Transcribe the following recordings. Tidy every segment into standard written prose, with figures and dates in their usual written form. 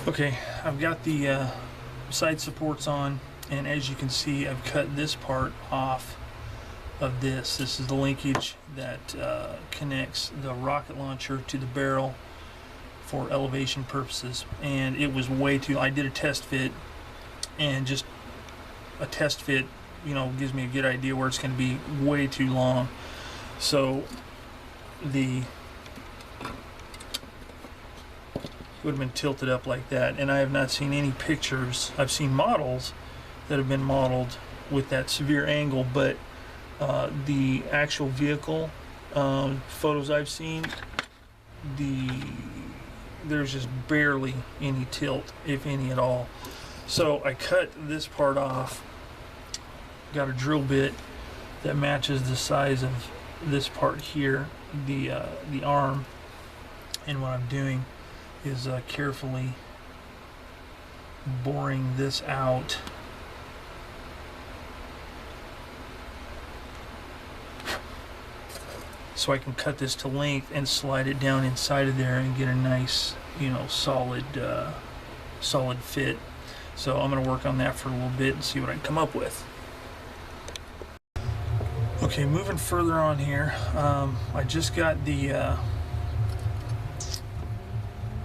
Okay, I've got the side supports on, and as you can see, I've cut this part off of this. This is the linkage that connects the rocket launcher to the barrel for elevation purposes, and it was way too. I did a test fit, and just a test fit, you know, gives me a good idea where it's going to be way too long. So the would have been tilted up like that, and I have not seen any pictures. I've seen models that have been modeled with that severe angle, but the actual vehicle photos I've seen, there's just barely any tilt, if any at all. So I cut this part off, got a drill bit that matches the size of this part here, the arm, and what I'm doing is carefully boring this out so I can cut this to length and slide it down inside of there and get a nice, you know, solid fit. So I'm going to work on that for a little bit and see what I can come up with. Okay, moving further on here, I just got the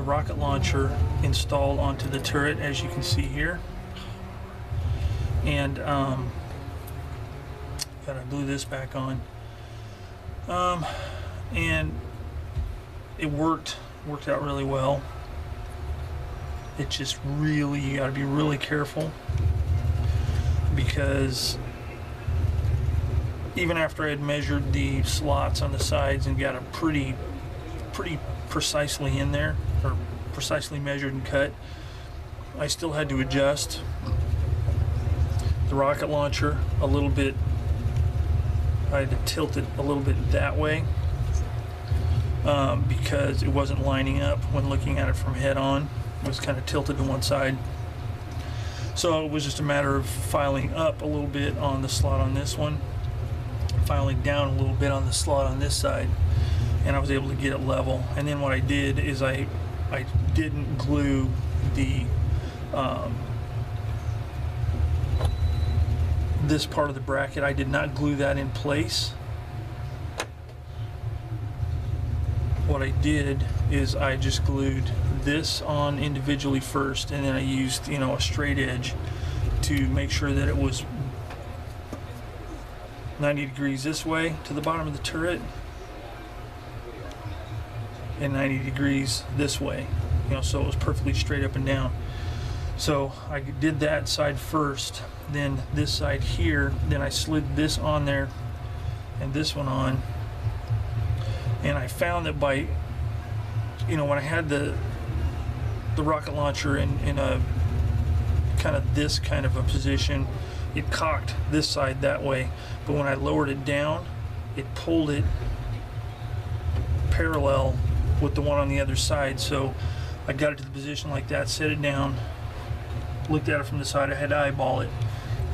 rocket launcher installed onto the turret, as you can see here, and gotta glue this back on, and it worked out really well. It just really, you gotta be really careful, because even after I had measured the slots on the sides and got a pretty precisely in there, or precisely measured and cut, I still had to adjust the rocket launcher a little bit. I had to tilt it a little bit that way because it wasn't lining up when looking at it from head on. It was kind of tilted to one side. So it was just a matter of filing up a little bit on the slot on this one, filing down a little bit on the slot on this side, and I was able to get it level. And then what I did is I didn't glue the this part of the bracket. I did not glue that in place. What I did is I just glued this on individually first, and then I used, you know, a straight edge to make sure that it was 90 degrees this way to the bottom of the turret, and 90 degrees this way, you know, so it was perfectly straight up and down. So I did that side first, then this side here, then I slid this on there and this one on, and I found that by, you know, when I had the rocket launcher in a kind of this kind of a position, it cocked this side that way, but when I lowered it down, it pulled it parallel with the one on the other side. So I got it to the position like that, set it down, looked at it from the side, I had to eyeball it,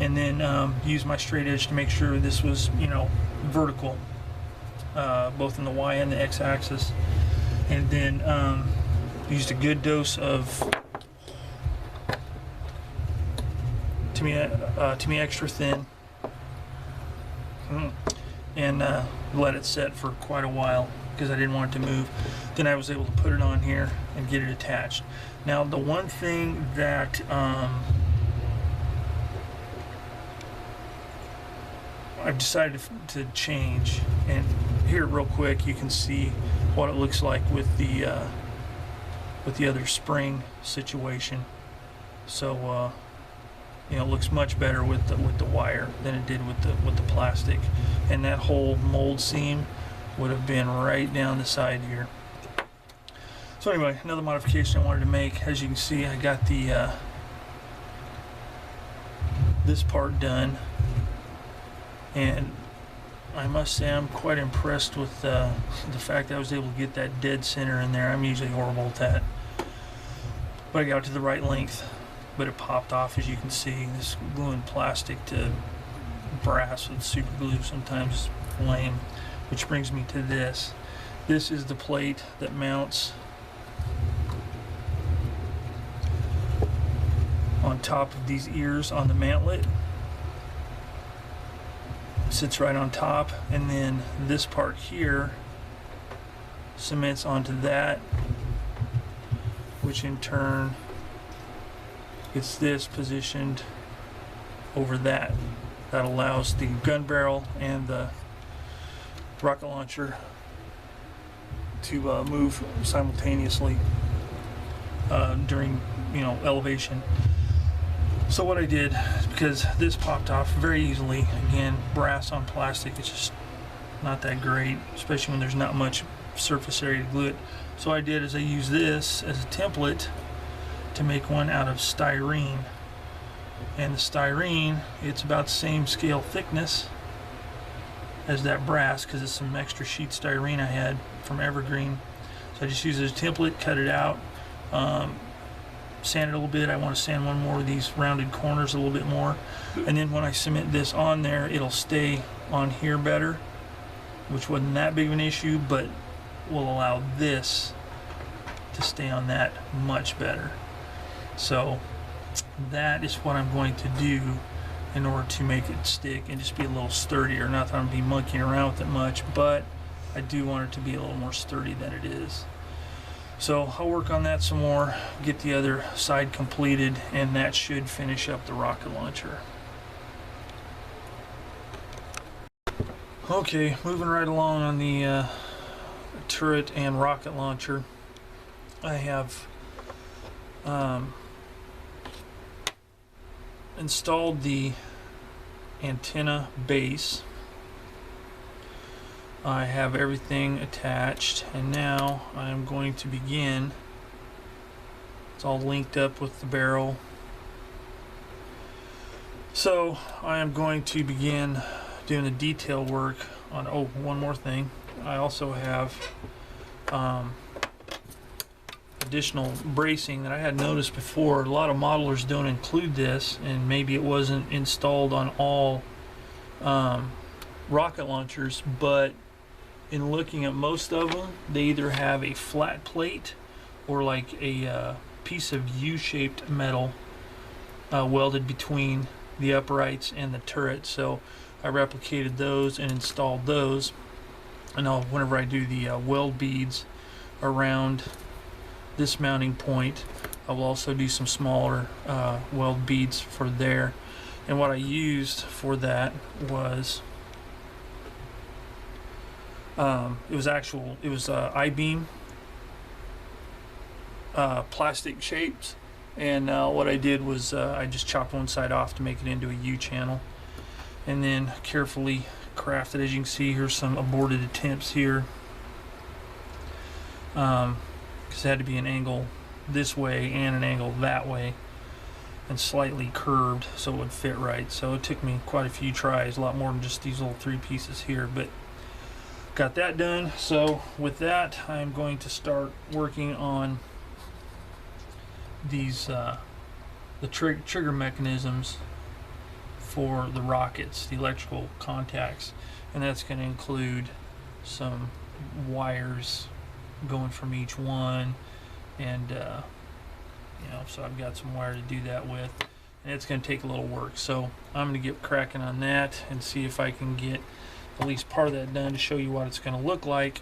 and then use my straight edge to make sure this was, you know, vertical, both in the Y and the X axis, and then used a good dose of to me extra thin, and let it set for quite a while because I didn't want it to move. Then I was able to put it on here and get it attached. Now the one thing that I've decided to change, and here real quick you can see what it looks like with the other spring situation. So you know, it looks much better with the wire than it did with the plastic, and that whole mold seam would have been right down the side here. So anyway, another modification I wanted to make. As you can see, I got the this part done, and I must say I'm quite impressed with the fact that I was able to get that dead center in there. I'm usually horrible at that, but I got it to the right length, but it popped off. As you can see, this gluing plastic to brass with super glue sometimes is lame. Which brings me to this. This is the plate that mounts on top of these ears on the mantlet. Sits right on top, and then this part here cements onto that, which in turn gets this positioned over that. That allows the gun barrel and the rocket launcher to move simultaneously during, you know, elevation. So what I did, because this popped off very easily, again, brass on plastic, it's just not that great, especially when there's not much surface area to glue it. So what I did is I used this as a template to make one out of styrene. And the styrene, it's about the same scale thickness as that brass, because it's some extra sheet styrene I had from Evergreen. So I just used it as a template, cut it out, sand it a little bit. I want to sand one more of these rounded corners a little bit more, and then when I cement this on there, it'll stay on here better, which wasn't that big of an issue, but will allow this to stay on that much better. So that is what I'm going to do in order to make it stick and just be a little sturdier. Not that I'm going to be monkeying around with it much, but I do want it to be a little more sturdy than it is. So I'll work on that some more, get the other side completed, and that should finish up the rocket launcher. Okay, moving right along on the turret and rocket launcher. I have installed the antenna base. I have everything attached, and now I'm going to begin. It's all linked up with the barrel. So I am going to begin doing the detail work on, oh, one more thing. I also have additional bracing that I had noticed before. A lot of modelers don't include this, and maybe it wasn't installed on all rocket launchers, but in looking at most of them, they either have a flat plate or like a piece of U-shaped metal welded between the uprights and the turret. So I replicated those and installed those, and whenever I do the weld beads around this mounting point, I will also do some smaller weld beads for there. And what I used for that was it was I-beam plastic shapes, and what I did was I just chopped one side off to make it into a U channel, and then carefully crafted. As you can see, here's some aborted attempts here, because it had to be an angle this way and an angle that way, and slightly curved so it would fit right. So it took me quite a few tries, a lot more than just these little 3 pieces here, but got that done. So with that, I'm going to start working on these the trigger mechanisms for the rockets, the electrical contacts, and that's going to include some wires going from each one, and you know, so I've got some wire to do that with, and it's going to take a little work. So I'm going to get cracking on that and see if I can get at least part of that done to show you what it's going to look like,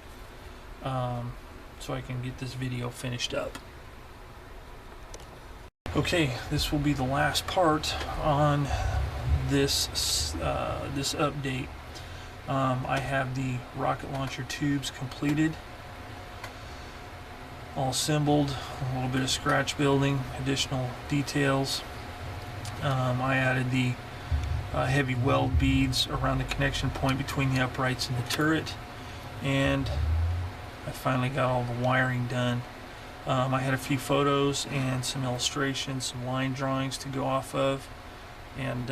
so I can get this video finished up. Okay, this will be the last part on this this update. I have the rocket launcher tubes completed, all assembled, a little bit of scratch building, additional details. I added the heavy weld beads around the connection point between the uprights and the turret, and I finally got all the wiring done. I had a few photos and some illustrations, some line drawings to go off of, and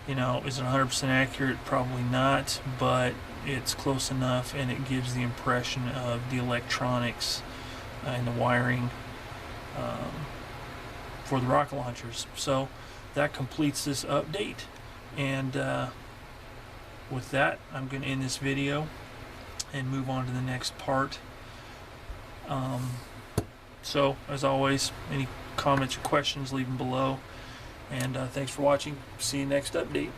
you know, is it 100% accurate? Probably not, but it's close enough, and it gives the impression of the electronics and the wiring for the rocket launchers. So that completes this update, and with that, I'm going to end this video and move on to the next part. So as always, any comments or questions, leave them below. And thanks for watching. See you next update.